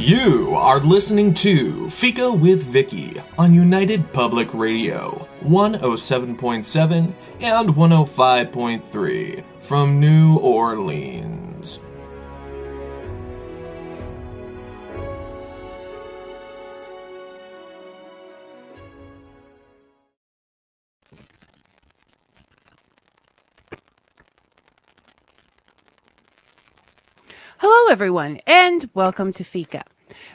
You are listening to Fika with Vicky on United Public Radio, 107.7 and 105.3 from New Orleans. Hello, everyone, and welcome to Fika.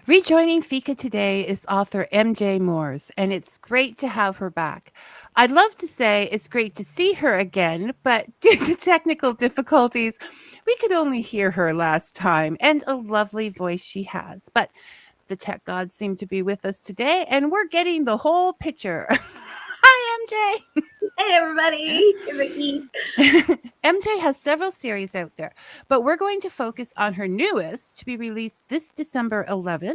Rejoining Fika today is author M.J. Moores, and it's great to have her back. I'd love to say it's great to see her again, but due to technical difficulties, we could only hear her last time, and a lovely voice she has. But the tech gods seem to be with us today, and we're getting the whole picture. Hi, MJ. Hey, everybody. Hey, Vicky. MJ has several series out there, but we're going to focus on her newest, to be released this December 11th,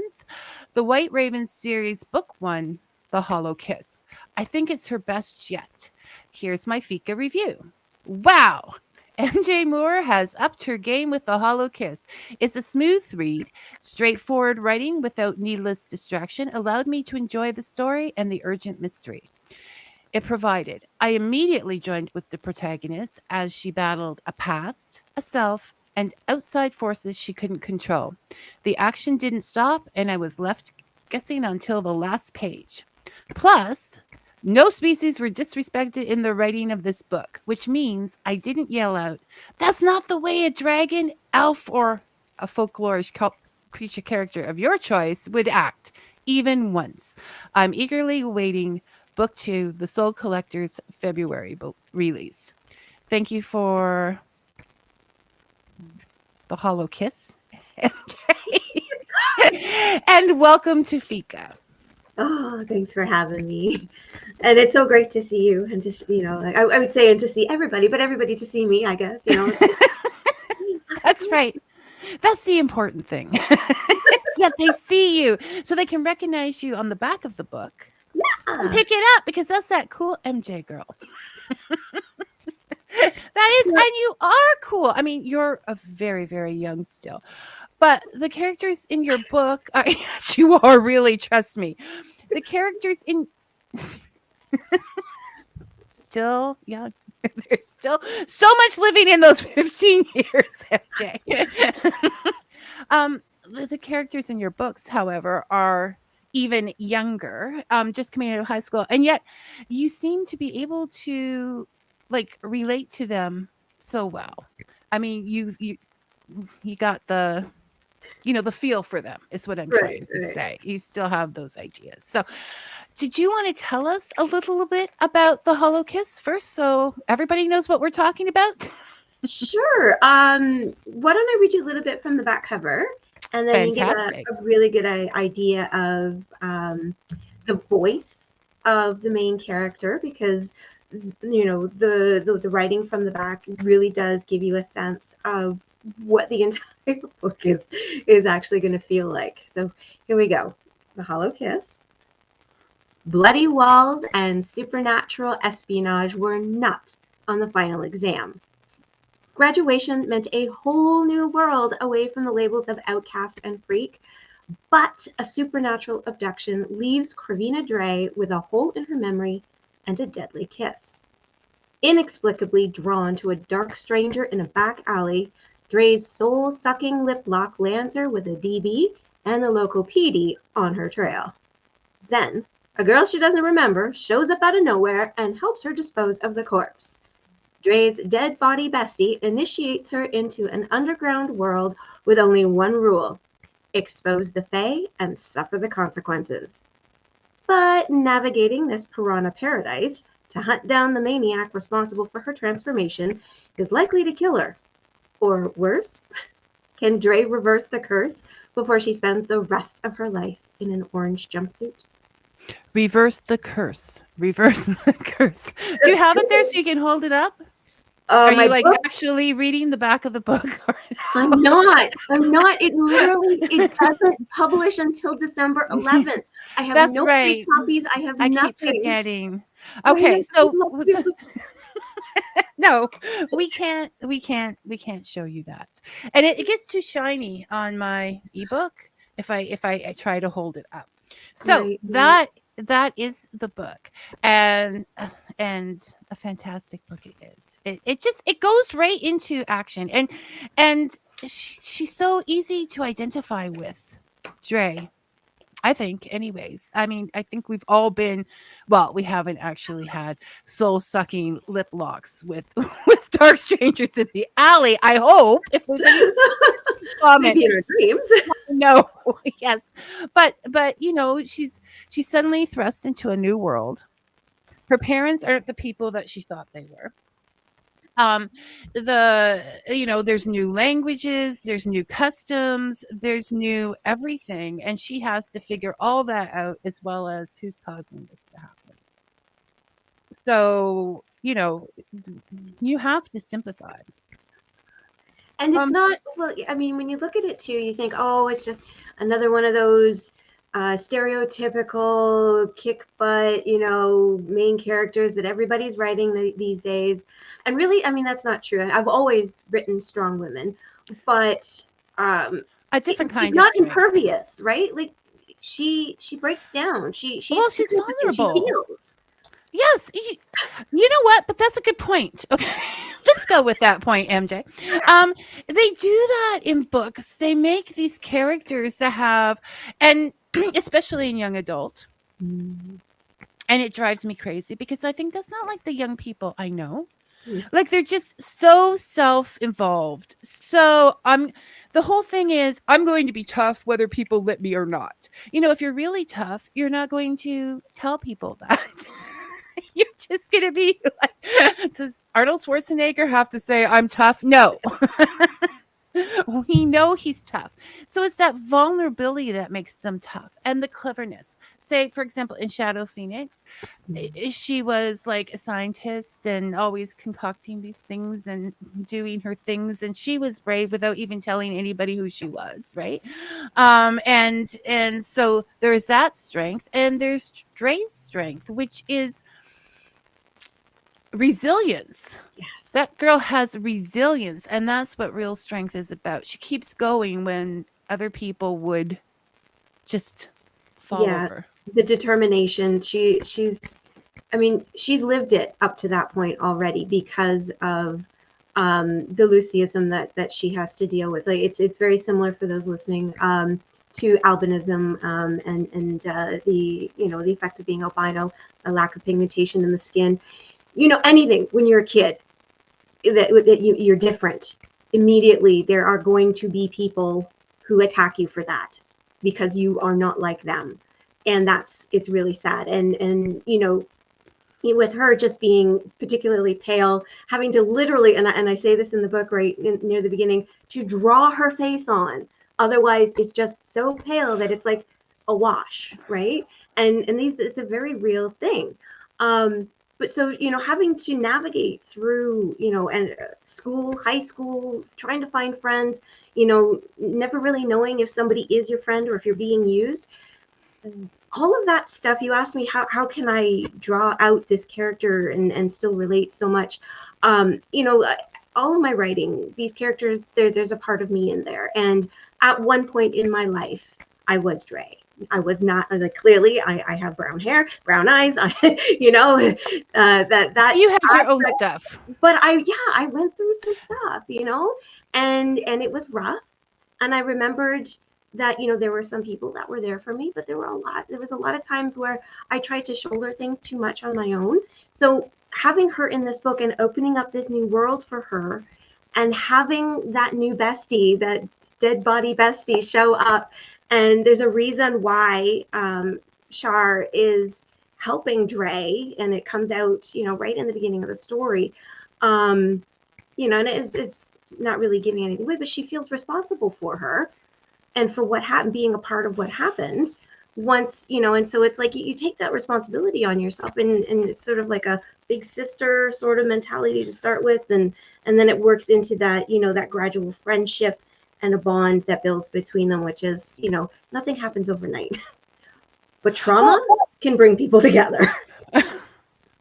the White Ravens series, Book 1, The Hollow Kiss. I think it's her best yet. Here's my Fika review. Wow! MJ Moore has upped her game with The Hollow Kiss. It's a smooth read, straightforward writing without needless distraction allowed me to enjoy the story and the urgent mystery it provided. I immediately joined with the protagonist as she battled a past, a self, and outside forces she couldn't control. The action didn't stop, and I was left guessing until the last page. Plus, no species were disrespected in the writing of this book, which means I didn't yell out, "That's not the way a dragon, elf, or a folklorish creature character of your choice would act, even once." I'm eagerly awaiting Book 2, The Soul Collector's February release. Thank you for The Hollow Kiss, and welcome to Fika. Oh, thanks for having me. And it's so great to see you and just, I would say and to see everybody, but everybody to see me, I guess, That's right. That's the important thing. That they see you so they can recognize you on the back of the book. Yeah. And pick it up because that's that cool MJ girl. That is, and you are cool. I mean, you're a very, very young still. But the characters in your book, yes, you are really, trust me. The characters in still young. There's still so much living in those 15 years, MJ. The characters in your books, however, are even younger, just coming out of high school, and yet you seem to be able to relate to them so well. I mean, you got the the feel for them is what I'm trying to say. You still have those ideas. So did you want to tell us a little bit about The Hollow Kiss first so everybody knows what we're talking about? Sure. Why don't I read you a little bit from the back cover? And then Fantastic. You get a really good idea of the voice of the main character, because the writing from the back really does give you a sense of what the entire book is actually going to feel like. So here we go. The Hollow Kiss. Bloody walls and supernatural espionage were not on the final exam. Graduation meant a whole new world away from the labels of outcast and freak, but a supernatural abduction leaves Corvina Dre with a hole in her memory and a deadly kiss. Inexplicably drawn to a dark stranger in a back alley, Dre's soul-sucking lip lock lands her with a DB and the local PD on her trail. Then, a girl she doesn't remember shows up out of nowhere and helps her dispose of the corpse. Dre's dead body bestie initiates her into an underground world with only one rule: expose the Fae and suffer the consequences. But navigating this piranha paradise to hunt down the maniac responsible for her transformation is likely to kill her. Or worse, can Dre reverse the curse before she spends the rest of her life in an orange jumpsuit? Reverse the curse. Reverse the curse. Do you have it there so you can hold it up? Are you actually reading the back of the book? I'm not. It doesn't publish until December 11th. I have That's no right. copies. I have nothing. I keep forgetting. Okay, so no, we can't show you that. And it gets too shiny on my ebook. if I try to hold it up. So Right. that is the book, and a fantastic book it is. It just it goes right into action, and she's so easy to identify with, Dre. I think, anyways. I mean, I think we've all been, well, we haven't actually had soul sucking lip locks with with dark strangers in the alley. I hope, if there's any comment. Maybe in our dreams. No, yes, but she's suddenly thrust into a new world. Her parents aren't the people that she thought they were. um there's new languages, there's new customs, there's new everything, and she has to figure all that out, as well as who's causing this to happen. So you have to sympathize. And it's um not, well, I mean, when you look at it too, you think, oh, it's just another one of those stereotypical kick butt, main characters that everybody's writing these days. And really, I mean, that's not true. I've always written strong women, but a different she's kind of not strength. impervious, right? Like she breaks down. She's Well, she's significant. She vulnerable. heals. Yes, you know what? But that's a good point. Okay, let's go with that point, MJ. They do that in books. They make these characters that have, and especially in young adult, Mm. and it drives me crazy because I think that's not like the young people I know. Mm. Like they're just so self-involved. So the whole thing is I'm going to be tough whether people let me or not. If you're really tough, you're not going to tell people that. You're just gonna be like, does Arnold Schwarzenegger have to say I'm tough? No. We know he's tough. So it's that vulnerability that makes them tough, and the cleverness. Say, for example, in Shadow Phoenix, she was like a scientist and always concocting these things and doing her things, and she was brave without even telling anybody who she was, right? And so there's that strength, and there's Dre's strength, which is resilience. Yes. That girl has resilience, and that's what real strength is about. She keeps going when other people would just fall over. The determination. I mean, she's lived it up to that point already because of the Lucyism that she has to deal with. Like it's very similar for those listening to albinism and the the effect of being albino, a lack of pigmentation in the skin. Anything when you're a kid that you're different. Immediately, there are going to be people who attack you for that because you are not like them, and it's really sad. And with her just being particularly pale, having to literally, and I say this in the book right near the beginning, to draw her face on. Otherwise, it's just so pale that it's like a wash, right? And it's a very real thing. But so, having to navigate through, and school, high school, trying to find friends, never really knowing if somebody is your friend or if you're being used. All of that stuff, you asked me, how can I draw out this character and still relate so much? All of my writing, these characters, there's a part of me in there. And at one point in my life, I was Dre. I was not, like, clearly I have brown hair, brown eyes, that You had your own stuff. But I went through some stuff, and it was rough. And I remembered that, there were some people that were there for me, but there was a lot of times where I tried to shoulder things too much on my own. So having her in this book and opening up this new world for her, and having that new bestie, that dead body bestie, show up. And there's a reason why Shar is helping Dre, and it comes out, right in the beginning of the story. And it is not really giving anything away, but she feels responsible for her and for what happened, being a part of what happened once, and so it's like you take that responsibility on yourself, and it's sort of like a big sister sort of mentality to start with, and then it works into that, that gradual friendship and a bond that builds between them, which is, nothing happens overnight. But trauma can bring people together.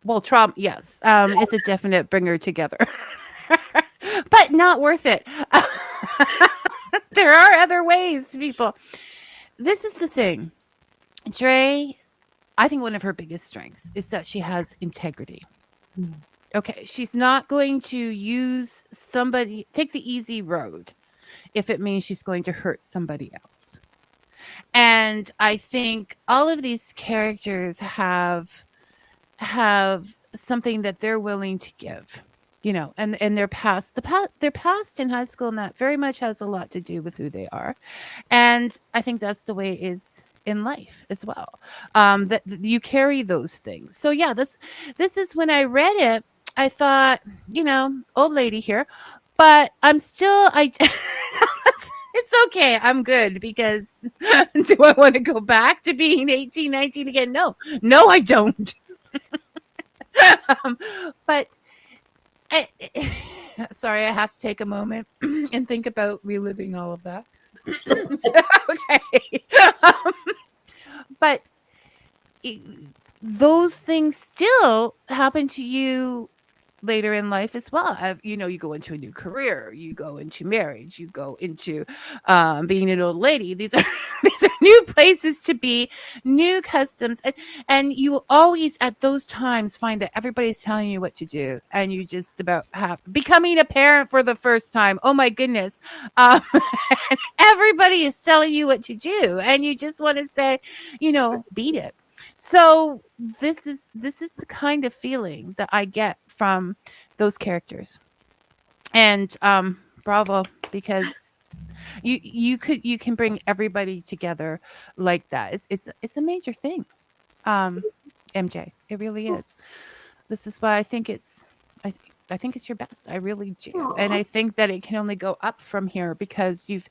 Well, trauma, yes, is a definite bringer together. But not worth it. There are other ways, people. this is the thing. Dre, I think one of her biggest strengths is that she has integrity. Mm. Okay, she's not going to take the easy road if it means she's going to hurt somebody else. And I think all of these characters have something that they're willing to give, and their past in high school, and that very much has a lot to do with who they are. And I think that's the way it is in life as well. That you carry those things. So yeah, this is when I read it, I thought, old lady here, but I'm still I it's okay. I'm good because do I want to go back to being 18, 19 again? No. No, I don't. um, but I, sorry, I have to take a moment and think about reliving all of that. Okay. Um, but i- those things still happen to you later in life as well. You go into a new career, you go into marriage, you go into being an old lady. These are these are new places to be, new customs, and you always at those times find that everybody's telling you what to do, and you just about have becoming a parent for the first time. Oh my goodness, um, everybody is telling you what to do, and you just want to say, beat it. So this is the kind of feeling that I get from those characters. And bravo, because you can bring everybody together like that. It's a major thing. Um MJ, it really is. This is why I think I think it's your best. I really do. And Aw. I think that it can only go up from here because you've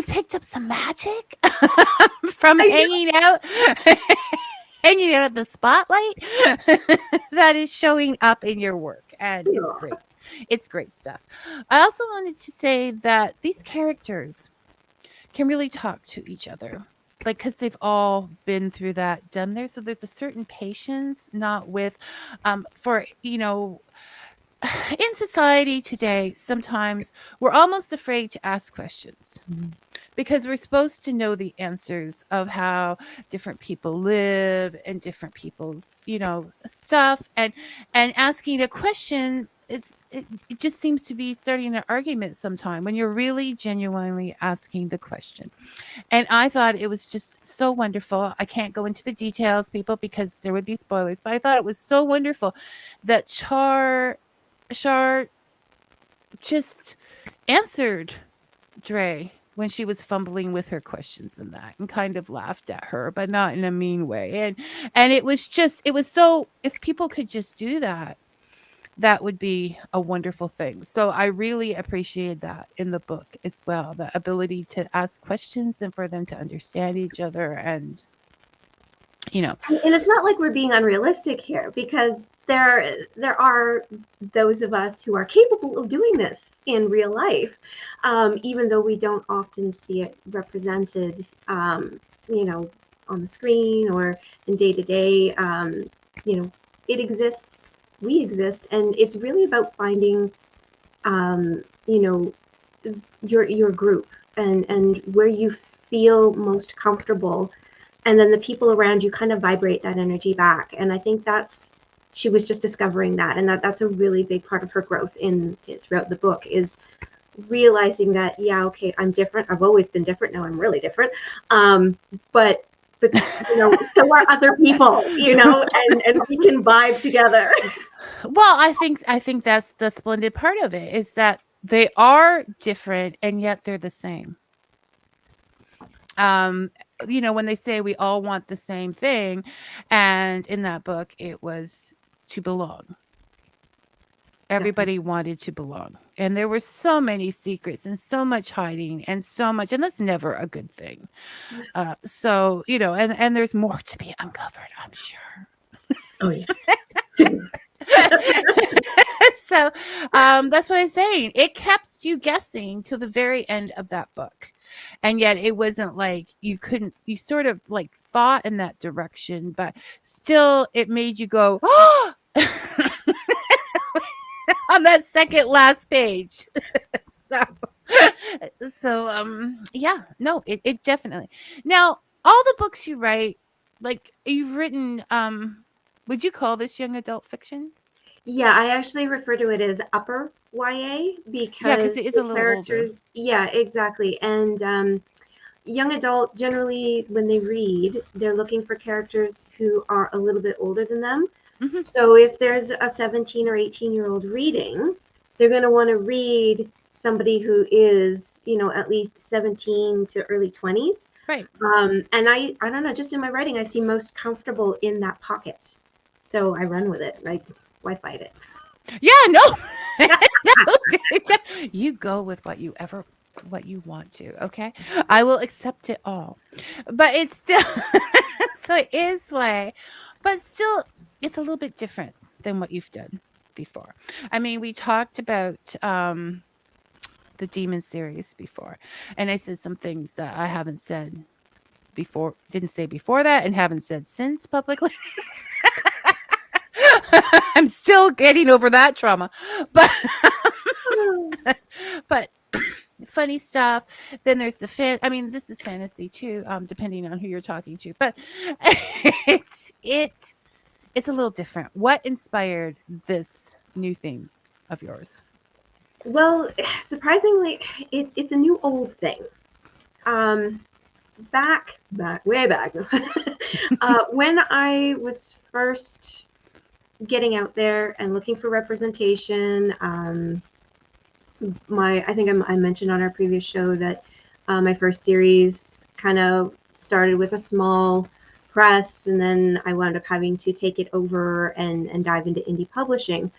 picked up some magic from I know. hanging out at the spotlight that is showing up in your work, and it's Aw. great. It's great stuff. I also wanted to say that these characters can really talk to each other, like, because they've all been through that, done there. So there's a certain patience, not with, for in society today, sometimes we're almost afraid to ask questions Mm. because we're supposed to know the answers of how different people live and different people's stuff, and asking a question it just seems to be starting an argument sometime when you're really genuinely asking the question. And I thought it was just so wonderful. I can't go into the details, people, because there would be spoilers, but I thought it was so wonderful that Char just answered Dre when she was fumbling with her questions and that, and kind of laughed at her, but not in a mean way. And it was so, if people could just do that, that would be a wonderful thing. So I really appreciated that in the book as well, the ability to ask questions and for them to understand each other, and you know And it's not like we're being unrealistic here, because there are those of us who are capable of doing this in real life, even though we don't often see it represented, you know, on the screen or in day to day. You know, it exists. We exist, and it's really about finding, you know, your group, and where you feel most comfortable, and then the people around you kind of vibrate that energy back. And I think that's, she was just discovering that, and that's a really big part of her growth in throughout the book, is realizing that, yeah, okay, I'm different, I've always been different, now I'm really different, but so are other people, and we can vibe together. well, I think that's the splendid part of it, is that they are different and yet they're the same. um when they say we all want the same thing, and in that book it was to belong. Definitely. Everybody wanted to belong, and there were so many secrets and so much hiding and so much, and that's never a good thing. So and there's more to be uncovered, I'm sure. Oh yeah. So that's what I'm saying. It kept you guessing till the very end of that book. And yet it wasn't like you sort of like thought in that direction, but still it made you go, oh, on that second last page. so, yeah, no, it definitely. Now, all the books you write, like you've written, would you call this young adult fiction? Yeah, I actually refer to it as upper YA Yeah, because because it is the a little older. characters, yeah, exactly. And young adult, generally, when they read, they're looking for characters who are a little bit older than them. Hmm. So if there's a 17 or 18-year-old reading, they're going to want to read somebody who is, at least 17 to early 20s. Right. And I don't know, just in my writing, I seem most comfortable in that pocket. So I run with it. Like, why fight it? Yeah, no. No, you go with what you want to, okay? I will accept it all. But it's still so it is way, but still it's a little bit different than what you've done before. I mean, we talked about the Demon series before, and I said some things that I haven't said before, didn't say before that, and haven't said since publicly. I'm still getting over that trauma, but but funny stuff. Then there's the I mean, this is fantasy too, depending on who you're talking to. But it's a little different. What inspired this new theme of yours? Well, surprisingly, it's a new old thing. Um, way back, when I was first getting out there and looking for representation, I think I mentioned on our previous show that my first series kind of started with a small press, and then I wound up having to take it over and dive into indie publishing.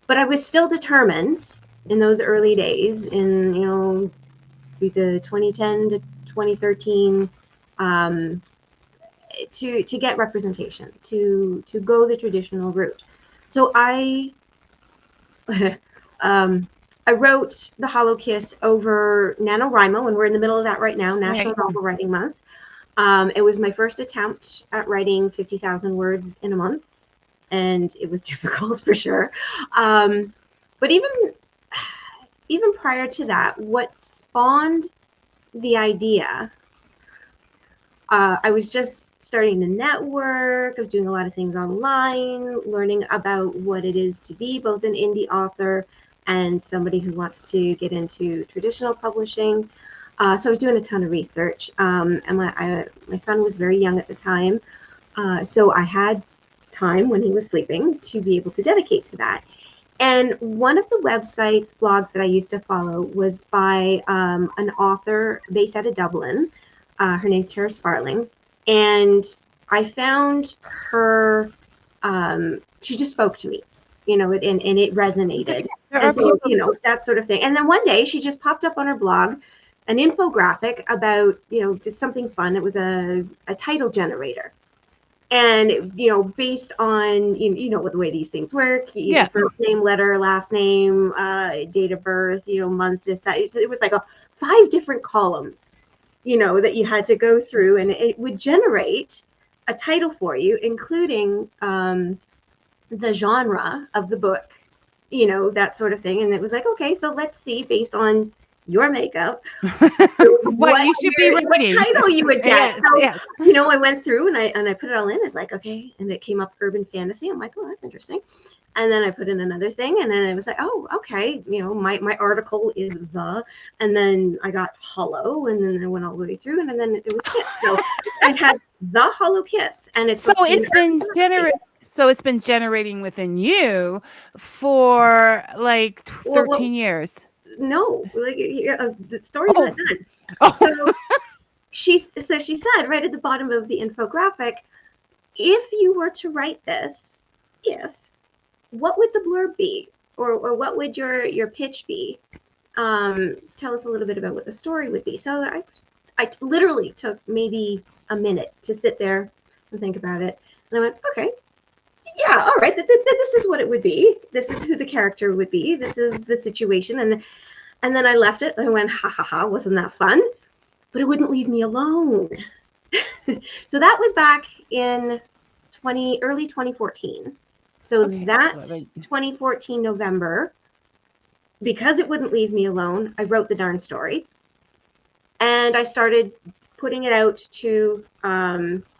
But I was still determined in those early days, in the 2010 to 2013, to get representation, to go the traditional route. So I I wrote The Hollow Kiss over NaNoWriMo, and we're in the middle of that right now, National Right. Novel Writing Month. It was my first attempt at writing 50,000 words in a month, and it was difficult for sure. But even prior to that, what spawned the idea, I was just starting to network. I was doing a lot of things online, learning about what it is to be both an indie author and somebody who wants to get into traditional publishing. So I was doing a ton of research, and my son was very young at the time, so I had time when he was sleeping to be able to dedicate to that. And one of the websites, blogs that I used to follow was by an author based out of Dublin. Her name's Tara Sparling. And I found her, she just spoke to me, and it resonated. There And are so, people. that sort of thing. And then one day she just popped up on her blog, an infographic about, just something fun. It was a title generator. And based on what the way these things work, Yeah. first name, letter, last name, date of birth, month, this, that. It was like 5 different columns, that you had to go through, and it would generate a title for you, including the genre of the book, that sort of thing. And it was like, okay, so let's see, based on your makeup, What you should be what writing. title you would get. Yes, So, yes. I went through and I put it all in. It's like, okay, and it came up urban fantasy. I'm like, oh, that's interesting. And then I put in another thing, and then it was like, oh, okay, my article is and then I got hollow, and then I went all the way through, and then it was kiss. So I had The Hollow Kiss, and it's So supposed to be it's been an urban fantasy. so it's been generating within you for like Well, 13 years. no, like the story's Oh. not done. Oh. So she said right at the bottom of the infographic, if you were to write this, what would the blurb be, or what would your pitch be? Tell us a little bit about what the story would be. So I literally took maybe a minute to sit there and think about it, and I went, okay, yeah, all right, this is what it would be. This is who the character would be. This is the situation, and then I left it. And I went, ha ha ha, wasn't that fun? But it wouldn't leave me alone. So that was back in early 2014. So Okay. that 2014 November, because it wouldn't leave me alone, I wrote the darn story. And I started putting it out to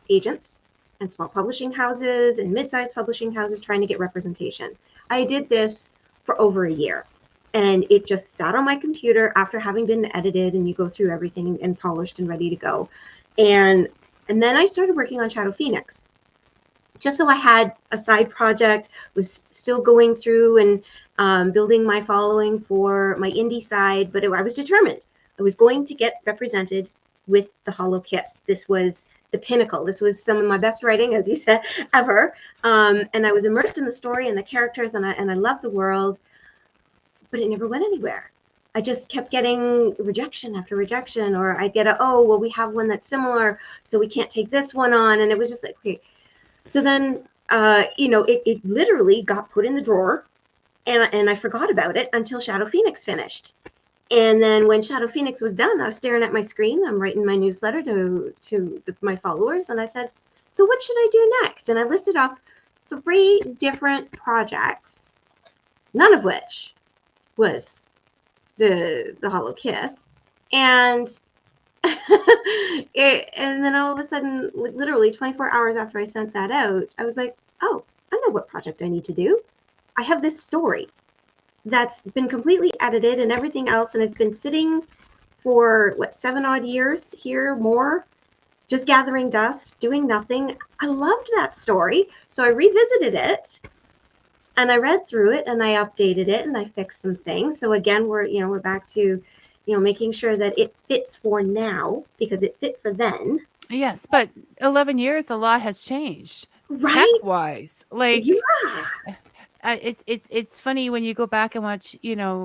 agents and small publishing houses and mid-sized publishing houses, trying to get representation. I did this for over a year, and it just sat on my computer after having been edited, and you go through everything and polished and ready to go. And then I started working on Shadow Phoenix, just so I had a side project, was still going through and building my following for my indie side, but I was determined. I was going to get represented with The Hollow Kiss. This was the pinnacle. This was some of my best writing, as you said, ever. And I was immersed in the story and the characters, and I loved the world, but it never went anywhere. I just kept getting rejection after rejection, or I'd get we have one that's similar, so we can't take this one on. And it was just like, okay. So then, it literally got put in the drawer, and I forgot about it until Shadow Phoenix finished. And then when Shadow Phoenix was done, I was staring at my screen. I'm writing my newsletter to my followers, and I said, so what should I do next? And I listed off 3 different projects, none of which was the Hollow Kiss. And and then all of a sudden, literally 24 hours after I sent that out, I was like, oh, I know what project I need to do. I have this story that's been completely edited and everything else, and it's been sitting for 7 odd years here, more, just gathering dust, doing nothing. I loved that story, so I revisited it, and I read through it, and I updated it, and I fixed some things. So again, we're back to making sure that it fits for now, because it fit for then. Yes, but 11 years, a lot has changed. Right? Tech-wise. Like, Yeah. it's funny when you go back and watch,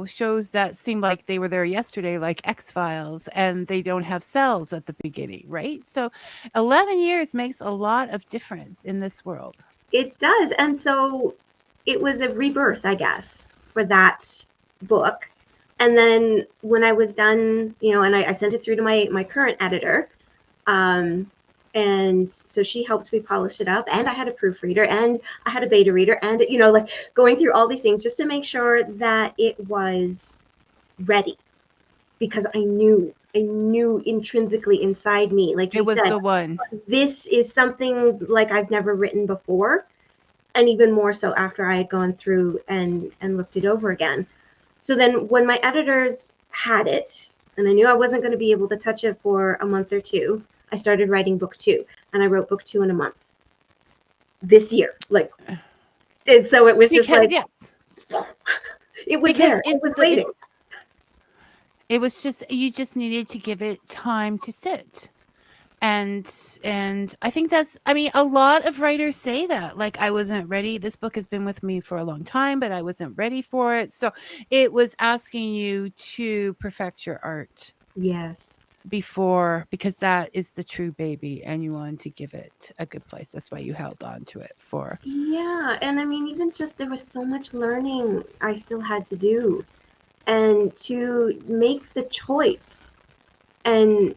shows that seem like they were there yesterday, like X-Files, and they don't have cells at the beginning, right? So 11 years makes a lot of difference in this world. It does. And so it was a rebirth, I guess, for that book. And then when I was done, and I sent it through to my current editor. And so she helped me polish it up, and I had a proofreader, and I had a beta reader, and going through all these things just to make sure that it was ready, because I knew intrinsically inside me, like you It was said, the one. this is something like I've never written before, and even more so after I had gone through and looked it over again. So then when my editors had it, and I knew I wasn't going to be able to touch it for a month or two, I started writing book 2, and I wrote book 2 in a month this year. And so it was just like, yes. It was there. It was waiting. It was just, you just needed to give it time to sit. And I think a lot of writers say that, like, I wasn't ready. This book has been with me for a long time, but I wasn't ready for it. So it was asking you to perfect your art. Yes. Because that is the true baby, and you wanted to give it a good place. That's why you held on to it for. Yeah. And I mean, even just, there was so much learning I still had to do, and to make the choice and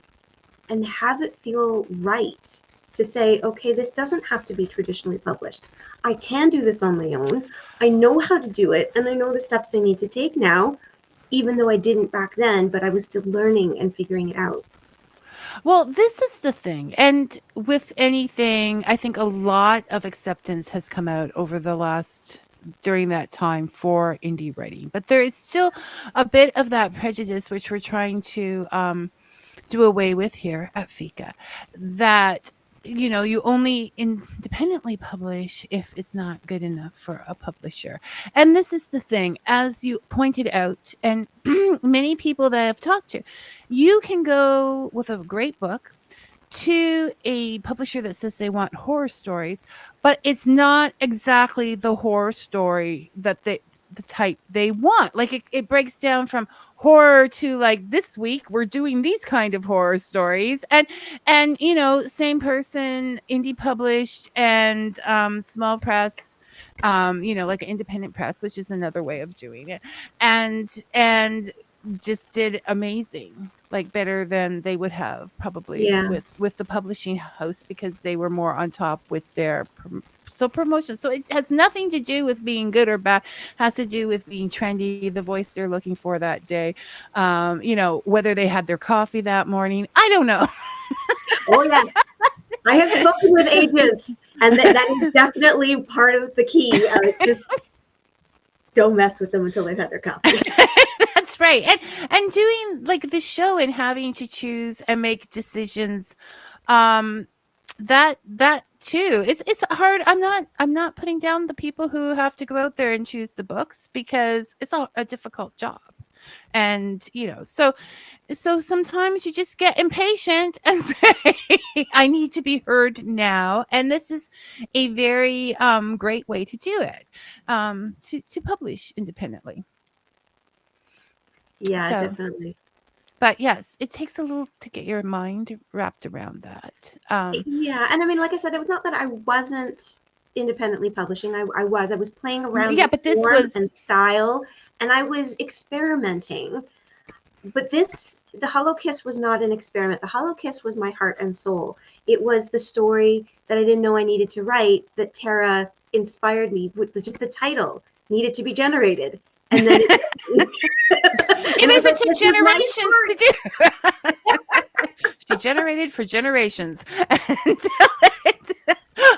have it feel right to say, okay, this doesn't have to be traditionally published. I can do this on my own. I know how to do it, and I know the steps I need to take now, even though I didn't back then, but I was still learning and figuring it out. Well, this is the thing. And with anything, I think a lot of acceptance has come out during that time for indie writing. But there is still a bit of that prejudice, which we're trying to do away with here at Fika, that you only independently publish if it's not good enough for a publisher. And this is the thing, as you pointed out, and many people that I've talked to, you can go with a great book to a publisher that says they want horror stories, but it's not exactly the horror story that the type they want. Like, it breaks down from horror to, like, this week we're doing these kind of horror stories, and same person, indie published and small press, like an independent press, which is another way of doing it, and just did amazing, like better than they would have probably with the publishing house, because they were more on top with their promotion. So it has nothing to do with being good or bad. It has to do with being trendy, the voice they're looking for that day, whether they had their coffee that morning. I don't know. Oh yeah, I have spoken with agents, and that is definitely part of the key. Just don't mess with them until they've had their coffee. That's right. And doing like the show and having to choose and make decisions, um that too, it's hard. I'm not putting down the people who have to go out there and choose the books, because it's a difficult job. And so sometimes you just get impatient and say, I need to be heard now. And this is a very great way to do it, to publish independently. Yeah, So, definitely. but yes, it takes a little to get your mind wrapped around that. Yeah, and I mean, like I said, it was not that I wasn't independently publishing. I was playing around Yeah, with but this form was and style, and I was experimenting. But the Hollow Kiss was not an experiment. The Hollow Kiss was my heart and soul. It was the story that I didn't know I needed to write, that Tara inspired me with just the title needed to be generated. And then even and I was if it like, took this is my generations part. to do. She generated for generations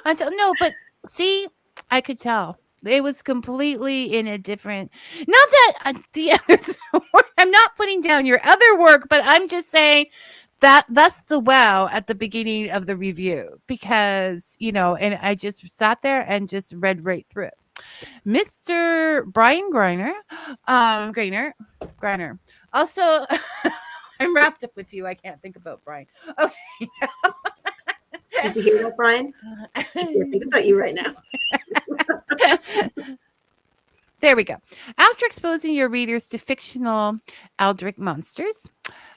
until no, but see, I could tell it was completely in a different. Not that the others. I'm not putting down your other work, but I'm just saying that's the wow at the beginning of the review, because and I just sat there and just read right through it. Mr. Brian Greiner. Also, I'm wrapped up with you. I can't think about Brian. Okay. Did you hear that, Brian? She can't think about you right now. There we go. After exposing your readers to fictional Eldritch monsters,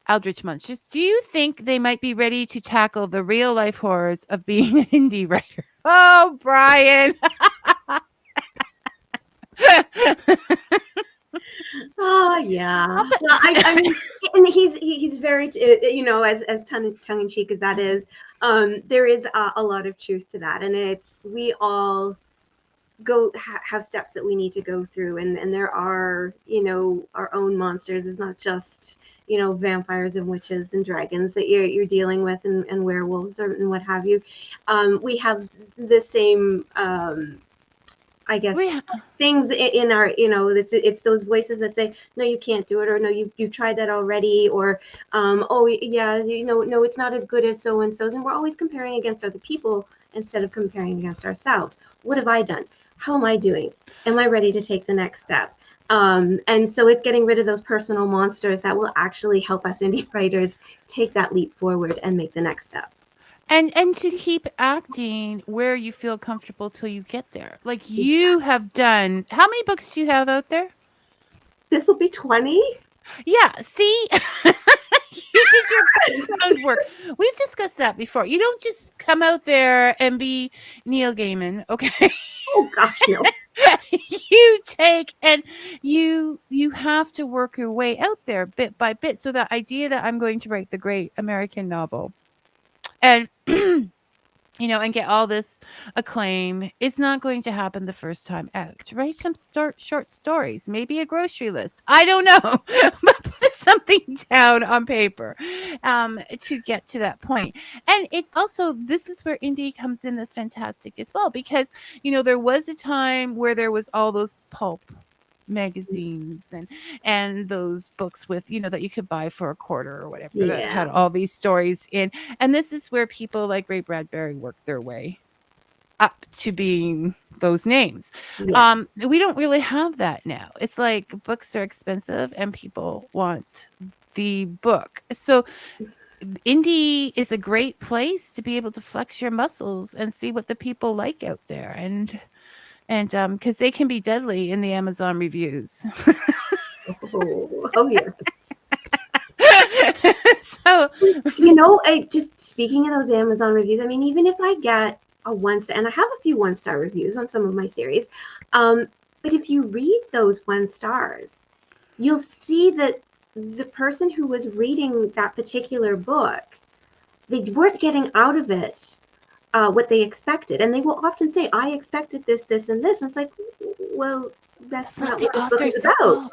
do you think they might be ready to tackle the real life horrors of being an indie writer? Oh, Brian. Oh yeah. Well, I mean, and he's very, as tongue in cheek as that is, there is a lot of truth to that, and we all have steps that we need to go through, and there are our own monsters. It's not just vampires and witches and dragons that you're dealing with, and werewolves and what have you. We have the same I guess things in our, it's those voices that say, no, you can't do it, or no, you've tried that already, or oh yeah, no, it's not as good as so and so's, and we're always comparing against other people instead of comparing against ourselves. What have I done? How am I doing? Am I ready to take the next step? And so it's getting rid of those personal monsters that will actually help us indie writers take that leap forward and make the next step. And to keep acting where you feel comfortable till you get there. Like you have done, how many books do you have out there? This will be 20. Yeah, see? You did your groundwork. We've discussed that before. You don't just come out there and be Neil Gaiman, okay? Oh gosh, no. You take and you have to work your way out there bit by bit. So the idea that I'm going to write the great American novel and and get all this acclaim, it's not going to happen the first time out. Write some short stories, maybe a grocery list. I don't know, but put something down on paper to get to that point. And it's also, this is where indie comes in as fantastic as well, because, there was a time where there was all those pulp magazines and those books with that you could buy for a quarter or whatever that had all these stories in, and this is where people like Ray Bradbury worked their way up to being those names. We don't really have that now. It's like books are expensive and people want the book, so indie is a great place to be able to flex your muscles and see what the people like out there, and because they can be deadly in the Amazon reviews. Oh yeah. So just speaking of those Amazon reviews, I mean, even if I get a 1-star, and I have a few 1-star reviews on some of my series, but if you read those 1 stars, you'll see that the person who was reading that particular book, they weren't getting out of it what they expected, and they will often say, I expected this, this, and this, and it's like, well, that's not what this book is about.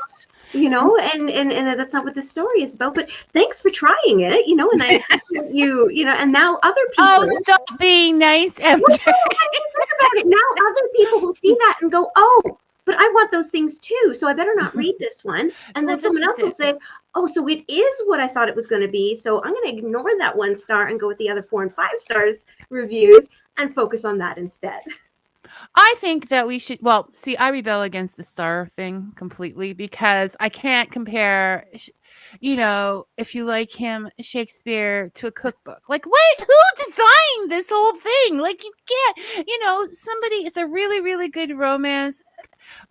and that's not what the story is about. But thanks for trying it, and I appreciate you, and now other Oh, people. stop being nice, Well, MJ. no, I mean, think about it. Now other people will see that and go, oh, but I want those things too, so I better not read this one. And Well, then someone this else is will it. say, oh, so it is what I thought it was going to be. So I'm going to ignore that 1 star and go with the other 4 and 5 stars reviews and focus on that instead. I think that we should. Well, see, I rebel against the star thing completely because I can't compare. If you like him, Shakespeare to a cookbook. Like, wait, who designed this whole thing? Like, you can't. Somebody. It's a really, really good romance,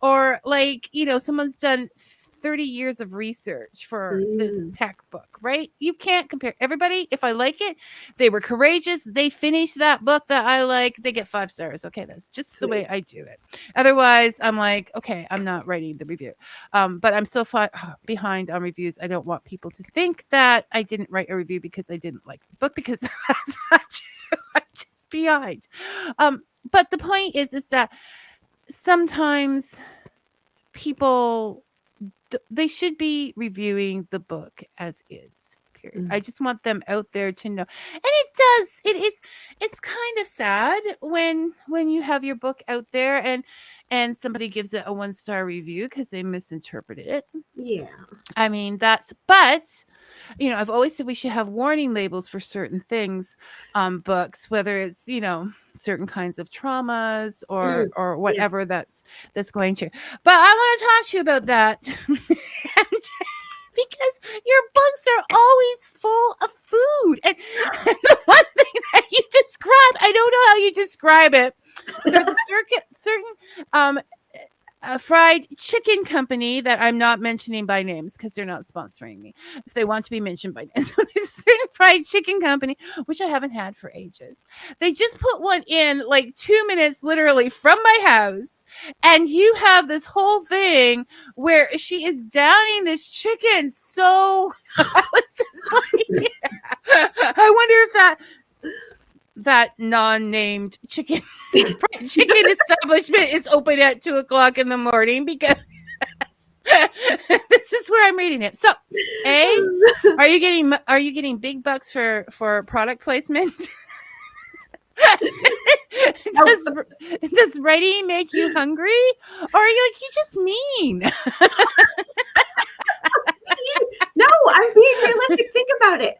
or like someone's done 30 years of research for this tech book, right? You can't compare. Everybody, if I like it, they were courageous, they finished that book that I like, they get 5 stars. Okay, that's just the way I do it. Otherwise, I'm like, okay, I'm not writing the review. But I'm so far behind on reviews. I don't want people to think that I didn't write a review because I didn't like the book, because that's not true. I'm just behind. But the point is that sometimes people, they should be reviewing the book as is, period. I just want them out there to know. And it's kind of sad when you have your book out there and somebody gives it a 1-star review because they misinterpreted it. Yeah. I mean, but I've always said we should have warning labels for certain things on books, whether it's, certain kinds of traumas or whatever. Yes. that's going to. But I want to talk to you about that. Because your books are always full of food. And the one thing that you describe, I don't know how you describe it. There's a certain a fried chicken company that I'm not mentioning by names because they're not sponsoring me. If they want to be mentioned by names, there's a certain fried chicken company, which I haven't had for ages. They just put one in like 2 minutes, literally from my house. And you have this whole thing where she is downing this chicken. So I was just like, I wonder if that non-named chicken fried chicken establishment is open at 2:00 in the morning, because this is where I'm reading it. So, are you getting big bucks for product placement? Does writing make you hungry, or are you like, you just mean? No, I'm being realistic. Think about it.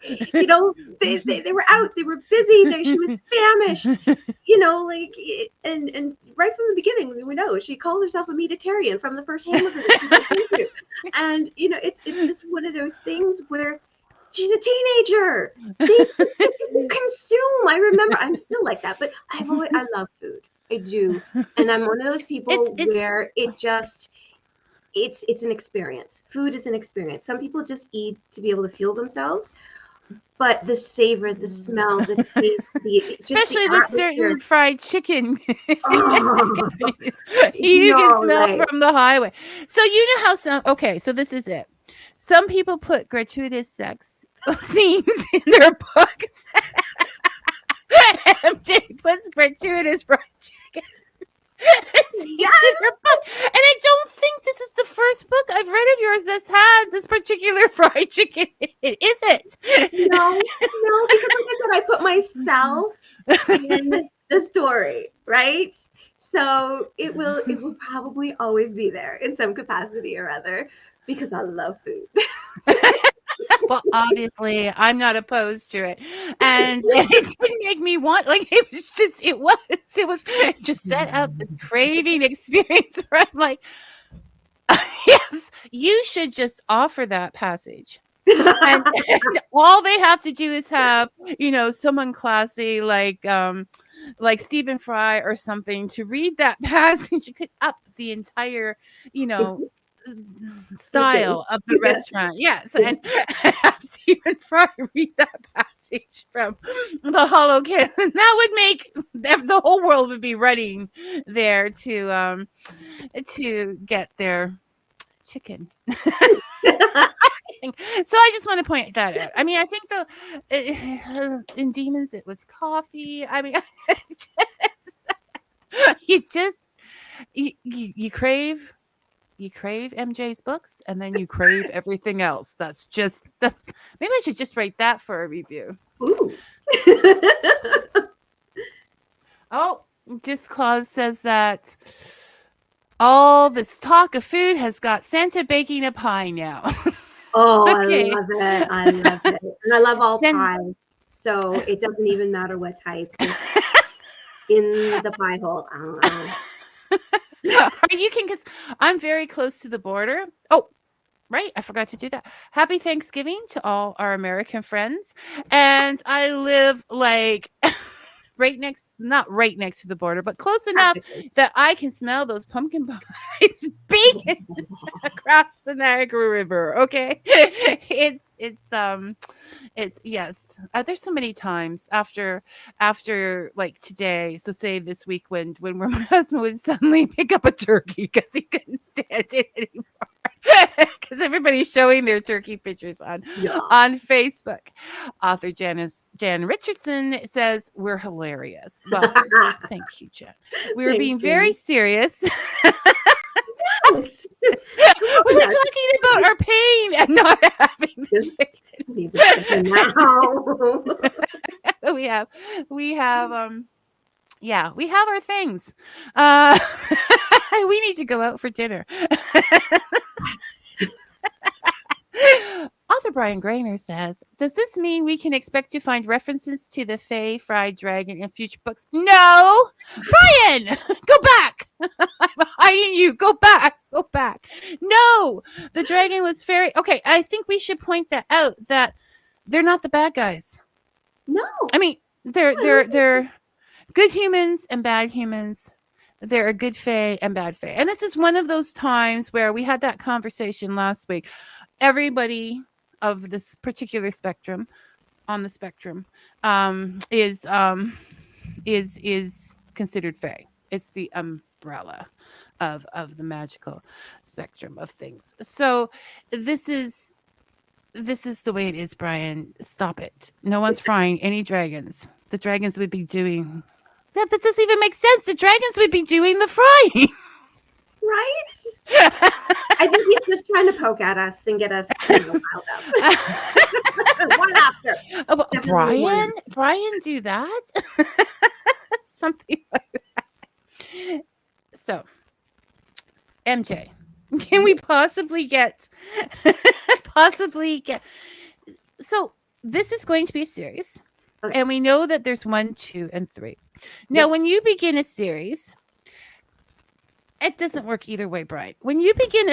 They were out, they were busy, she was famished, and right from the beginning, we know she calls herself a meatitarian from the first hamburger that she gets into. And, it's just one of those things where she's a teenager. They consume. I remember, I'm still like that, but I love food. I do. And I'm one of those people where it just, it's an experience. Food is an experience. Some people just eat to be able to fuel themselves, but the savor, the smell, the taste, especially with certain fried chicken, oh, you can smell from the highway. So you know how so this is it. Some people put gratuitous sex scenes in their books. MJ puts gratuitous fried chicken. Yes. In her book. And I don't think this is the first book I've read of yours that's had this particular fried chicken in it, is it? No, because like I said, I put myself in the story, right? So it will probably always be there in some capacity or other, because I love food. Well, obviously, I'm not opposed to it, and it didn't make me want. Like, it was just set out this craving experience where I'm like, yes, you should just offer that passage, and all they have to do is have someone classy like Stephen Fry or something to read that passage. You could up the entire style of the restaurant. Yes. And have Stephen Fry read that passage from the Hollow Kiss. And that would make the whole world would be running there to get their chicken. So I just want to point that out. I mean, I think in Demons it was coffee. I mean, you crave You crave MJ's books, and then you crave everything else. That's just maybe I should just write that for a review. Ooh. Oh, just Claus says that all this talk of food has got Santa baking a pie now. Oh, Okay. I love it. I love it. And I love all Sen- pies. So it doesn't even matter what type. Just in the pie hole. You can, because I'm very close to the border. Oh, right. I forgot to do that. Happy Thanksgiving to all our American friends. And I live like not right next to the border, but close enough Practically. that I can smell those pumpkin pies baking across the Niagara River. Okay. It's yes. There's so many times after like today. So say this week when my husband would suddenly pick up a turkey because he couldn't stand it anymore. Because everybody's showing their turkey pictures on Facebook. Author Jan Richardson says we're hilarious. Well, thank you, Jan. We were Thanks, being very Jan. serious. Yes. We were talking about our pain and not having the chicken. Need the chicken now. we have yeah, we have our things. We need to go out for dinner. Author Brian Grainer says, does this mean we can expect to find references to the Fae fried dragon in future books? No! Brian! Go back! I'm hiding you. Go back. Go back. No! The dragon was very... Okay, I think we should point that out, that they're not the bad guys. No. I mean, they're good humans and bad humans. They're a good fae and bad fae. And this is one of those times where we had that conversation last week. Everybody of this particular spectrum on the spectrum is considered fae. It's the umbrella of the magical spectrum of things. So this is the way it is, Brian. Stop it. No one's frying any dragons. The dragons would be doing that doesn't even make sense. The dragons would be doing the frying. Right? I think he's just trying to poke at us and get us riled up. One after. Oh, Brian do that? Something like that. So, MJ, can we possibly get so this is going to be a series. Okay. And we know that there's 1, 2, and 3. Now, when you begin a series, it doesn't work either way, Brian. When you begin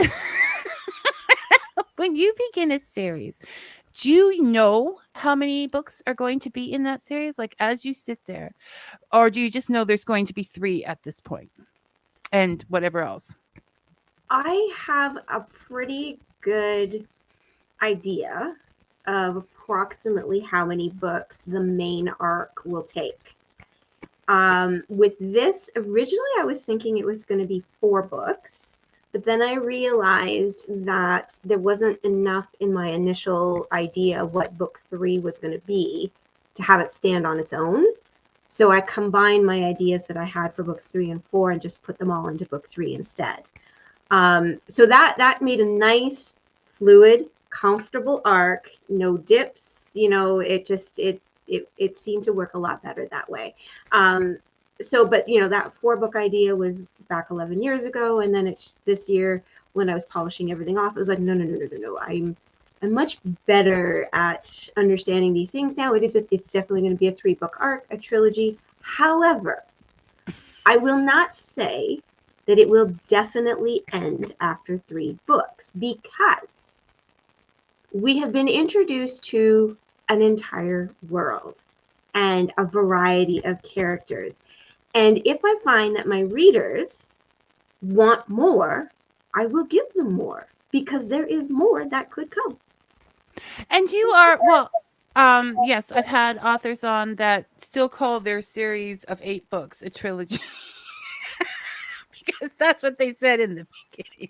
a series, do you know how many books are going to be in that series? Like as you sit there, or do you just know there's going to be 3 at this point, and whatever else? I have a pretty good idea of approximately how many books the main arc will take. With this, originally I was thinking it was going to be 4 books, but then I realized that there wasn't enough in my initial idea of what book 3 was going to be to have it stand on its own. So I combined my ideas that I had for books 3 and 4 and just put them all into book 3 instead. So that made a nice, fluid, comfortable arc, no dips, it seemed to work a lot better that way. But that 4-book idea was back 11 years ago. And then it's this year when I was polishing everything off, it was like, no. I'm much better at understanding these things now. It's definitely going to be a 3-book arc, a trilogy. However, I will not say that it will definitely end after 3 books, because we have been introduced to an entire world and a variety of characters. And if I find that my readers want more, I will give them more, because there is more that could come. And you are, yes, I've had authors on that still call their series of 8 books a trilogy. Because that's what they said in the beginning.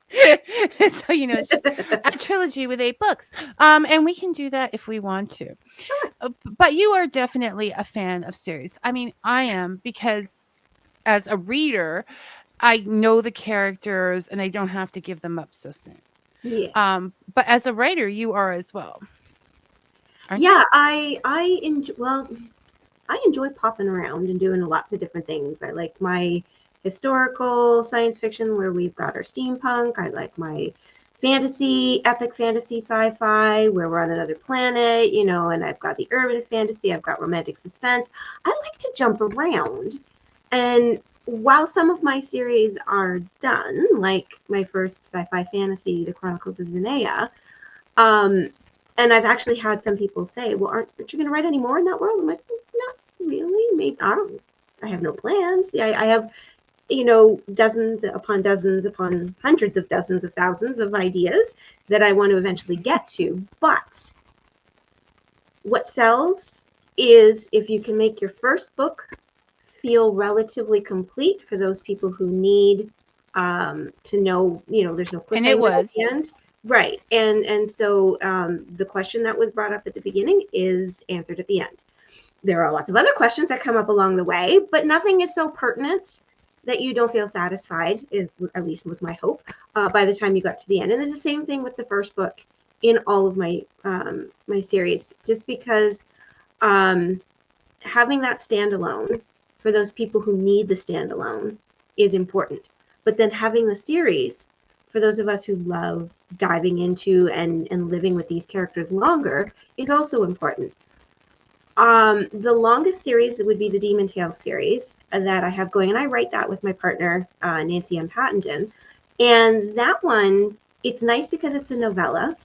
So, it's just a trilogy with 8 books. And we can do that if we want to. Sure. But you are definitely a fan of series. I mean, I am, because as a reader, I know the characters and I don't have to give them up so soon. Yeah. But as a writer, you are as well, aren't Yeah, you? I enjoy, well, I enjoy popping around and doing lots of different things. I like my historical science fiction where we've got our steampunk. I like my fantasy, epic fantasy sci-fi where we're on another planet, you know, and I've got the urban fantasy, I've got romantic suspense. I like to jump around. And while some of my series are done, like my first sci-fi fantasy, The Chronicles of Xenia, um, and I've actually had some people say, "Well, aren't you going to write any more in that world?" I'm like, "Not really. Maybe I don't. I have no plans. I have, you know, dozens upon hundreds of dozens of thousands of ideas that I want to eventually get to. But what sells is if you can make your first book feel relatively complete for those people who need to know, you know, there's no And it cliffhanger at was. the end. Right. And so the question that was brought up at the beginning is answered at the end. There are lots of other questions that come up along the way, but nothing is so pertinent that you don't feel satisfied, is, at least was my hope, by the time you got to the end. And it's the same thing with the first book in all of my my series, just because having that standalone for those people who need the standalone is important. But then having the series for those of us who love diving into and living with these characters longer is also important. The longest series would be the Demon Tales series that I have going, and I write that with my partner, Nancy M. Pattenden. And that one, it's nice because it's a novella.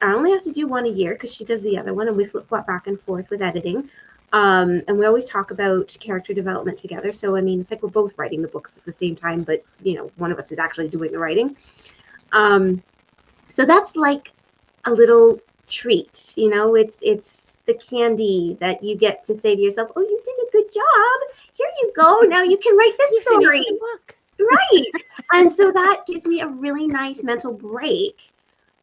I only have to do one a year because she does the other one, and we flip flop back and forth with editing. And we always talk about character development together. So, I mean, it's like we're both writing the books at the same time, but, you know, one of us is actually doing the writing. So that's like a little treat, you know, it's the candy that you get to say to yourself, oh, you did a good job. Here you go. Now you can write this You story. finished the book. Right. And so that gives me a really nice mental break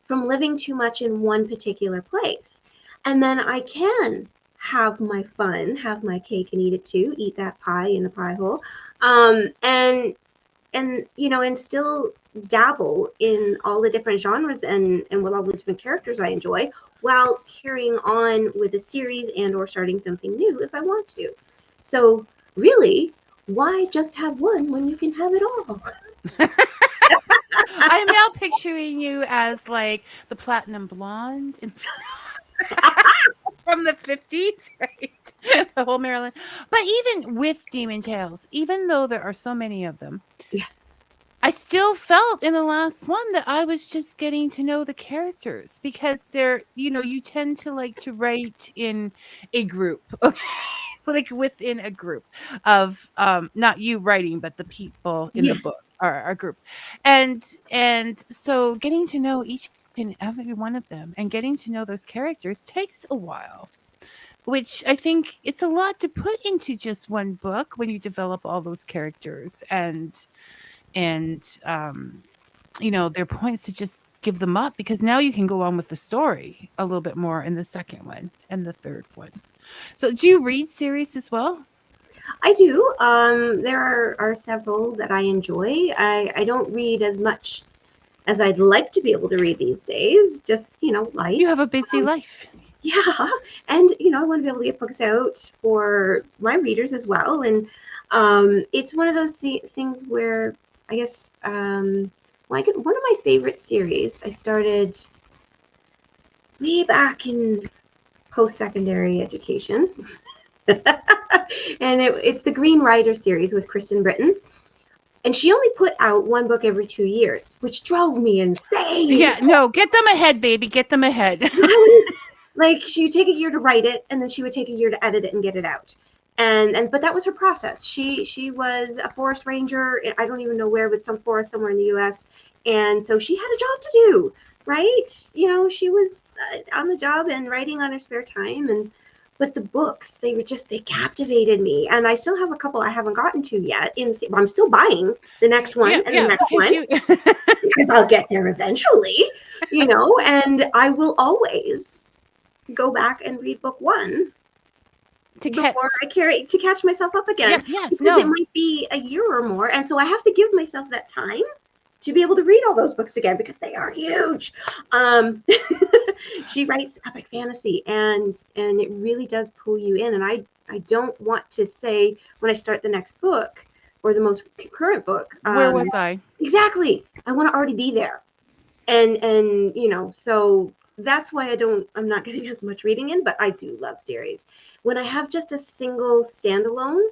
from living too much in one particular place. And then I can have my fun, have my cake and eat it too, eat that pie in the pie hole. And you know, and still dabble in all the different genres and with all the different characters I enjoy while carrying on with a series and or starting something new if I want to. So really, why just have one when you can have it all? I'm now picturing you as like the platinum blonde from the 50s, right? The whole Maryland. But even with Demon Tales, even though there are so many of them, Yeah. I still felt in the last one that I was just getting to know the characters because they're, you know, you tend to like to write in a group, okay? Like within a group of not you writing, but the people in the Yes. book are a group. And so getting to know each and every one of them and getting to know those characters takes a while, which I think it's a lot to put into just one book when you develop all those characters and you know, there are points to just give them up because now you can go on with the story a little bit more in the second one and the third one. So do you read series as well? I do. There are several that I enjoy. I don't read as much as I'd like to be able to read these days. Just, you know, You life. have a busy life. Yeah. And, you know, I want to be able to get books out for my readers as well. And it's one of those things where I guess, like one of my favorite series I started way back in post-secondary education. And it's the Green Rider series with Kristen Britton. And she only put out one book every 2 years, which drove me insane. Yeah, no, get them ahead, baby. Get them ahead. Like she would take a year to write it, and then she would take a year to edit it and get it out. And but that was her process. She was a forest ranger. I don't even know where, but some forest somewhere in the U.S. And so she had a job to do, right? You know, she was on the job and writing on her spare time. And but the books, they captivated me, and I still have a couple I haven't gotten to yet. I'm still buying the next one Yeah, and the yeah, next because one you because I'll get there eventually, you know. And I will always go back and read book one before I to catch myself up again. Yep, yes, because no. it might be a year or more, and so I have to give myself that time to be able to read all those books again because they are huge. She writes epic fantasy, and it really does pull you in. And I don't want to say when I start the next book or the most current book. Where was I? Exactly. I want to already be there, and so that's why I'm not getting as much reading in. But I do love series. When I have just a single standalone,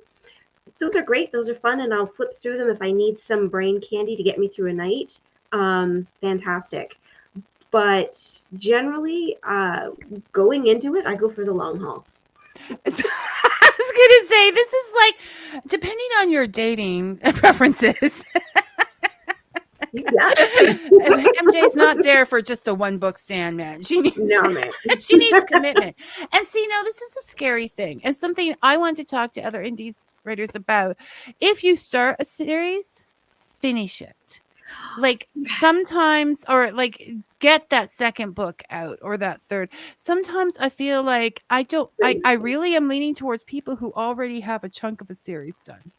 those are great. Those are fun, and I'll flip through them if I need some brain candy to get me through a night. Fantastic. But generally, going into it, I go for the long haul. I was gonna say, this is like, depending on your dating preferences. Yeah. MJ's not there for just a one book stand, man. She needs commitment. And see, no, this is a scary thing, and something I want to talk to other indies writers about. If you start a series, finish it. Like sometimes, or like get that second book out or that third. Sometimes I feel like I really am leaning towards people who already have a chunk of a series done.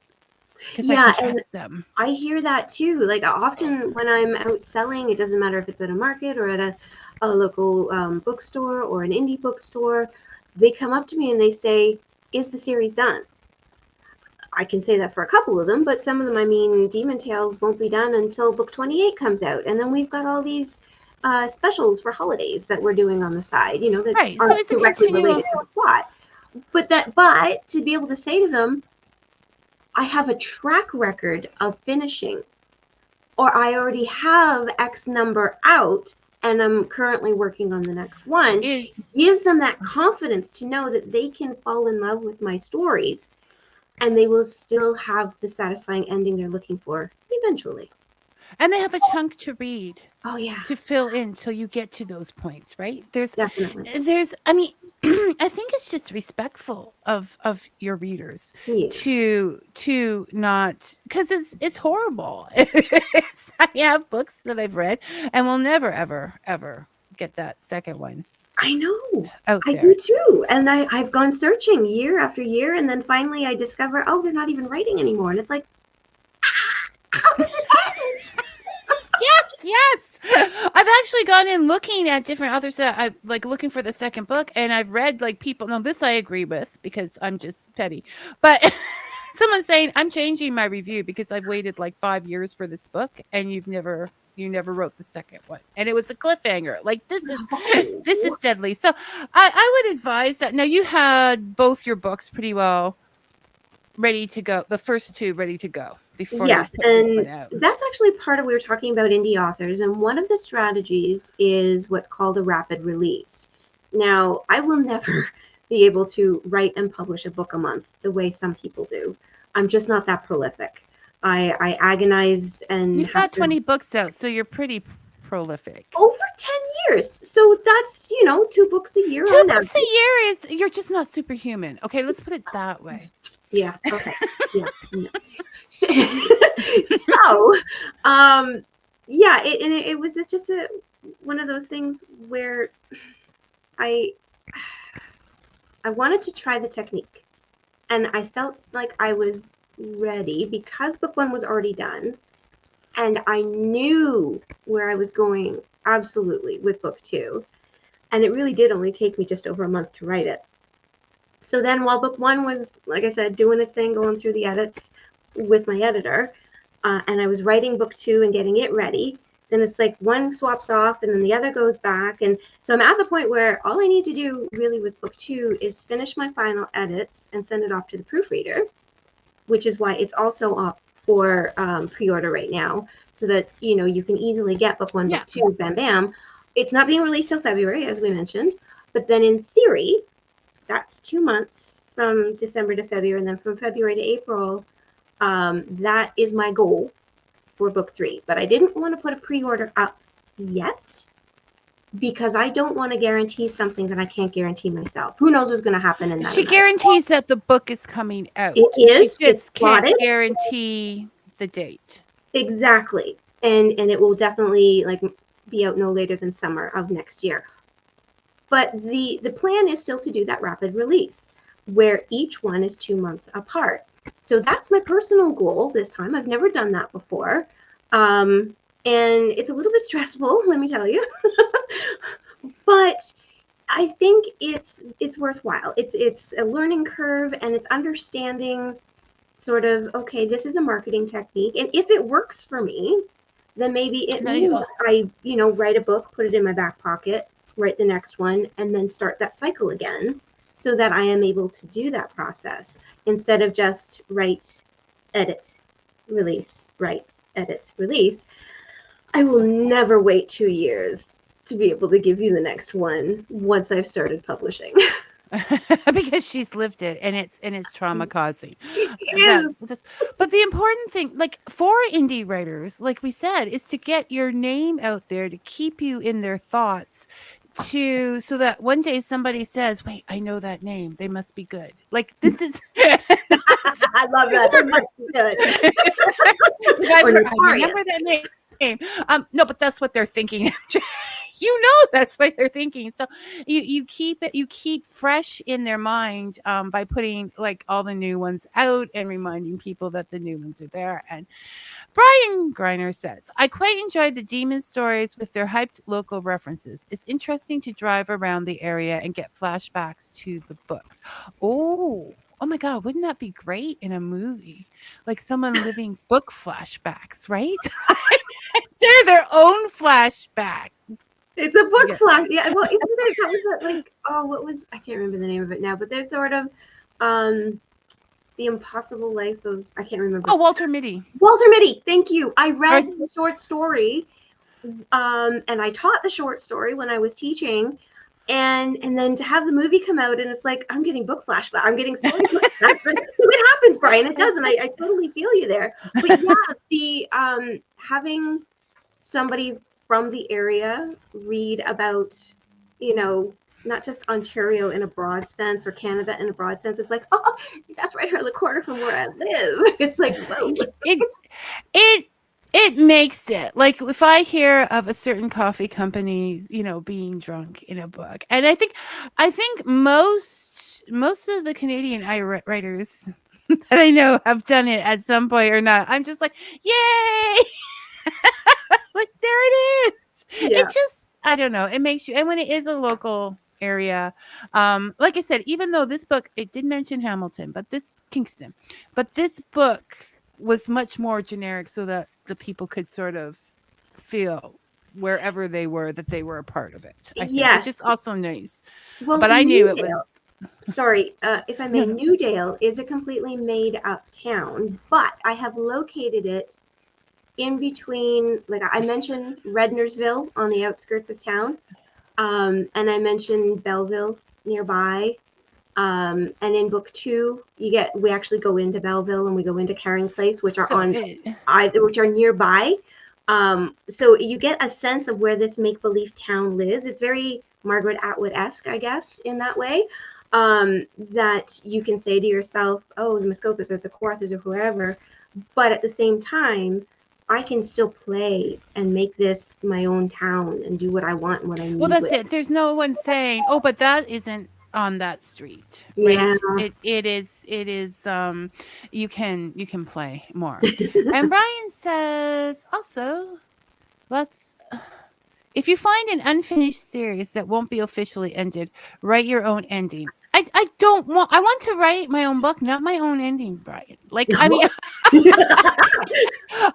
Because I can trust them. I hear that too. Like often when I'm out selling, it doesn't matter if it's at a market or at a local bookstore or an indie bookstore, they come up to me and they say, "Is the series done?" I can say that for a couple of them, but some of them, I mean, Demon Tales won't be done until book 28 comes out. And then we've got all these specials for holidays that we're doing on the side, that aren't directly related to the plot. But to be able to say to them, I have a track record of finishing, or I already have X number out and I'm currently working on the next one, gives them that confidence to know that they can fall in love with my stories and they will still have the satisfying ending they're looking for eventually. And they have a chunk to read. Oh, yeah. To fill in till you get to those points, right? Definitely. I mean, I think it's just respectful of your readers to not, because it's horrible. I have books that I've read and will never ever get that second one. I know. I do too. And I've gone searching year after year, and then finally I discover, oh, they're not even writing anymore. And it's like, how does it happen? Yes. I've actually gone in looking at different authors that I like, looking for the second book, and I've read like people. Now this I agree with because I'm just petty, but someone's saying I'm changing my review because I've waited like 5 years for this book, and you never wrote the second one, and it was a cliffhanger. Like this is deadly. So I would advise that. Now you had both your books pretty well ready to go. The first two ready to go. Yes, and that's actually part of, we were talking about indie authors, and one of the strategies is what's called a rapid release. Now, I will never be able to write and publish a book a month the way some people do. I'm just not that prolific. I agonize, and you've got 20 books out, so you're pretty prolific. Over 10 years. So that's, 2 books a year. 2 books a year is, you're just not superhuman. Okay, let's put it that way. Yeah. Okay. Yeah. So, yeah, it was just one of those things where I wanted to try the technique, and I felt like I was ready because book 1 was already done, and I knew where I was going absolutely with book 2, and it really did only take me just over a month to write it. So then while book 1 was, like I said, doing its thing, going through the edits with my editor, and I was writing book 2 and getting it ready, then it's like one swaps off and then the other goes back. And so I'm at the point where all I need to do really with book 2 is finish my final edits and send it off to the proofreader, which is why it's also up for pre-order right now, so that, you can easily get book 1, book 2, bam, bam. It's not being released till February, as we mentioned, but then in theory, that's 2 months from December to February, and then from February to April, that is my goal for book 3. But I didn't want to put a pre-order up yet because I don't want to guarantee something that I can't guarantee myself. Who knows what's going to happen in that? She guarantees that the book is coming out. It is. She just can't guarantee the date. Exactly. And it will definitely be out no later than summer of next year. But the plan is still to do that rapid release. where each one is 2 months apart. So that's my personal goal this time. I've never done that before. And it's a little bit stressful, let me tell you. But I think it's worthwhile. It's a learning curve, and it's understanding sort of, okay, this is a marketing technique, and if it works for me, then maybe it means I, write a book, put it in my back pocket, write the next one, and then start that cycle again, so that I am able to do that process instead of just write, edit, release, write, edit, release. I will never wait 2 years to be able to give you the next one once I've started publishing. Because she's lived it, and it's trauma causing. Yes. But the important thing, like for indie writers, like we said, is to get your name out there, to keep you in their thoughts, so that one day somebody says, "Wait, I know that name. They must be good." Like this is. I love that. They must be good. I remember that name. No, but that's what they're thinking. That's what they're thinking. So you keep fresh in their mind by putting like all the new ones out and reminding people that the new ones are there. And Brian Greiner says, I quite enjoyed the demon stories with their hyped local references. It's interesting to drive around the area and get flashbacks to the books. Oh my God, wouldn't that be great in a movie? Like someone living book flashbacks, right? They're their own flashback. It's a book flash. Yeah, well, isn't it? That was like, I can't remember the name of it now, but there's sort of The Impossible Life of, I can't remember. Oh, Walter Mitty. Walter Mitty, thank you. I read the short story, and I taught the short story when I was teaching, and then to have the movie come out, and it's like, I'm getting book flashback. I'm getting story flashbacks. So it happens, Brian. It does, and I totally feel you there. But yeah, the having somebody from the area read about, not just Ontario in a broad sense or Canada in a broad sense. It's like, oh, that's right around the corner from where I live. It's like, whoa. It makes it like if I hear of a certain coffee company, being drunk in a book, and I think most of the Canadian writers that I know have done it at some point or not. I'm just like, yay! Like there it is. Yeah. It just, I don't know. It makes you, and when it is a local area, like I said, even though this book, it did mention Hamilton, but Kingston, but this book was much more generic so that the people could sort of feel wherever they were that they were a part of it. I think, which is also nice. Well, but I knew it was. Sorry, if I may, Newdale is a completely made up town, but I have located it in between, like I mentioned Rednersville on the outskirts of town, and I mentioned Belleville nearby, and in book 2 we actually go into Belleville and we go into Caring Place, which are which are nearby, so you get a sense of where this make-believe town lives. It's very Margaret Atwood-esque, I guess, in that way, that you can say to yourself, oh, the Muskokas or the Kawarthas or whoever, but at the same time I can still play and make this my own town and do what I want and what I need. Well, that's it. There's no one saying, "Oh, but that isn't on that street." Right? Yeah. It is. You can play more. And Brian says also, if you find an unfinished series that won't be officially ended, write your own ending. I want to write my own book, not my own ending, Brian. Like, I mean,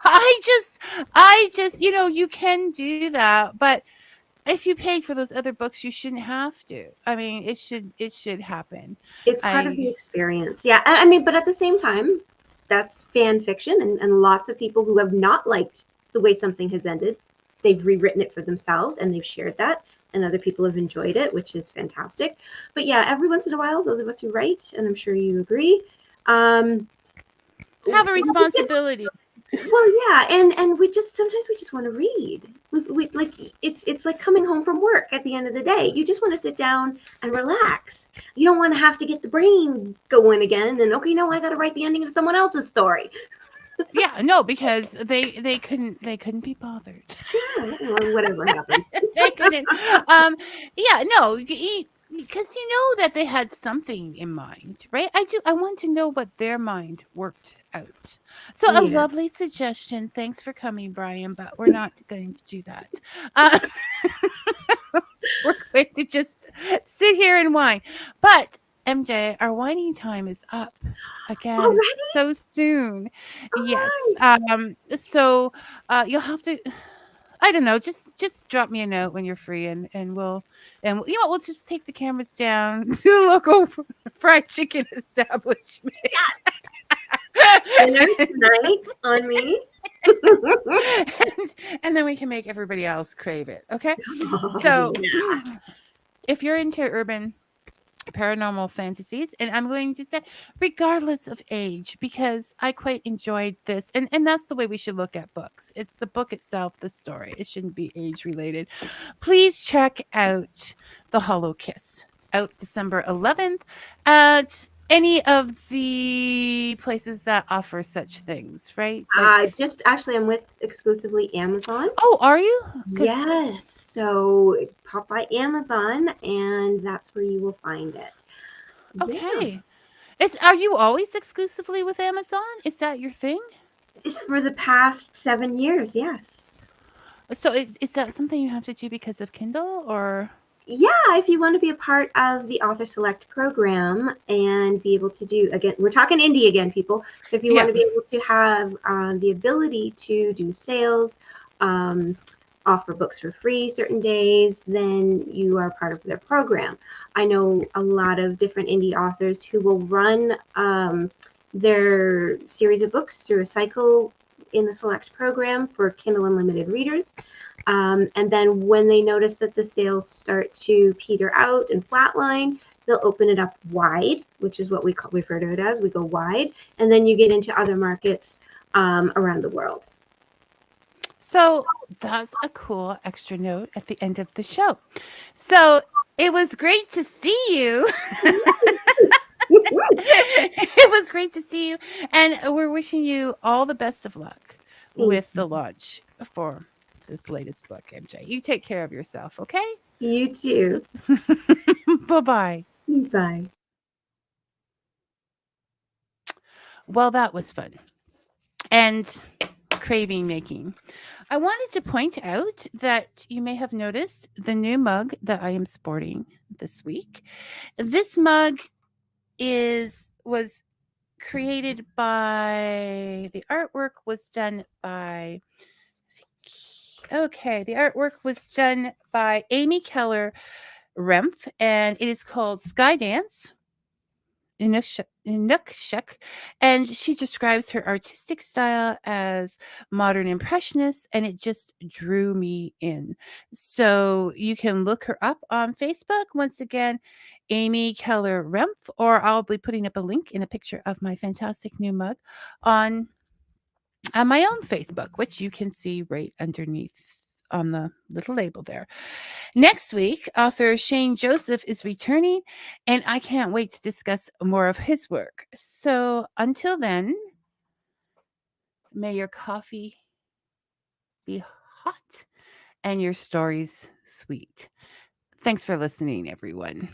I just, you can do that, but if you paid for those other books, you shouldn't have to. I mean, it should happen. It's part of the experience. Yeah. I mean, but at the same time, that's fan fiction, and lots of people who have not liked the way something has ended, they've rewritten it for themselves and they've shared that, and other people have enjoyed it, which is fantastic. But yeah, every once in a while, those of us who write, and I'm sure you agree, have a responsibility. Well, yeah, and sometimes we just want to read. We like it's like coming home from work at the end of the day. You just want to sit down and relax. You don't want to have to get the brain going again. And okay, no, I got to write the ending to someone else's story. Yeah, no, because they couldn't be bothered. Yeah, whatever happened. They couldn't. Yeah, no. because you know that they had something in mind, right? I do. I want to know what their mind worked out. So a Yeah. lovely suggestion. Thanks for coming, Brian, but we're not going to do that. Uh, we're going to just sit here and whine. But MJ, our whining time is up again Already? so soon. All Yes. right. So you'll have to I don't know, just drop me a note when you're free and you know what, we'll just take the cameras down to the local fried chicken establishment. Yes. Dinner tonight on me. And then we can make everybody else crave it. Okay. Oh, So yeah. if you're into urban paranormal fantasies, and I'm going to say regardless of age, because I quite enjoyed this, and that's the way we should look at books. It's the book itself, the story. It shouldn't be age related. Please check out The Hollow Kiss, out December 11th at any of the places that offer such things, right? Like, Just actually, I'm with exclusively Amazon. oh, are you? Because Yes. So pop by Amazon, and that's where you will find it. Yeah. okay. Are you always exclusively with Amazon? Is that your thing? It's for the past 7 years. Yes. So is that something you have to do because of Kindle or? Yeah, if you want to be a part of the Author Select program and be able to do, again, we're talking indie again, people. So if you want Yeah. to be able to have the ability to do sales, um, offer books for free certain days, then you are part of their program. I know a lot of different indie authors who will run their series of books through a cycle in the Select program for Kindle Unlimited readers. And then when they notice that the sales start to peter out and flatline, they'll open it up wide, which is what we refer to it as. We go wide, and then you get into other markets around the world. So that's a cool extra note at the end of the show. So it was great to see you. It was great to see you. And we're wishing you all the best of luck Thank with you. the launch for this latest book, MJ. You take care of yourself, okay? You too. Bye bye. Bye. Well, that was fun. And craving making. I wanted to point out that you may have noticed the new mug that I am sporting this week. This mug was created by the artwork was done by the artwork was done by Amy Keller Remph, and it is called Sky Dance Inukshuk, and she describes her artistic style as modern impressionist, and it just drew me in. So you can look her up on Facebook. Once again, Amy Keller Remph, or I'll be putting up a link in a picture of my fantastic new mug on my own Facebook, which you can see right underneath on the little label there. Next week, author Shane Joseph is returning, and I can't wait to discuss more of his work. So until then, may your coffee be hot and your stories sweet. Thanks for listening, everyone.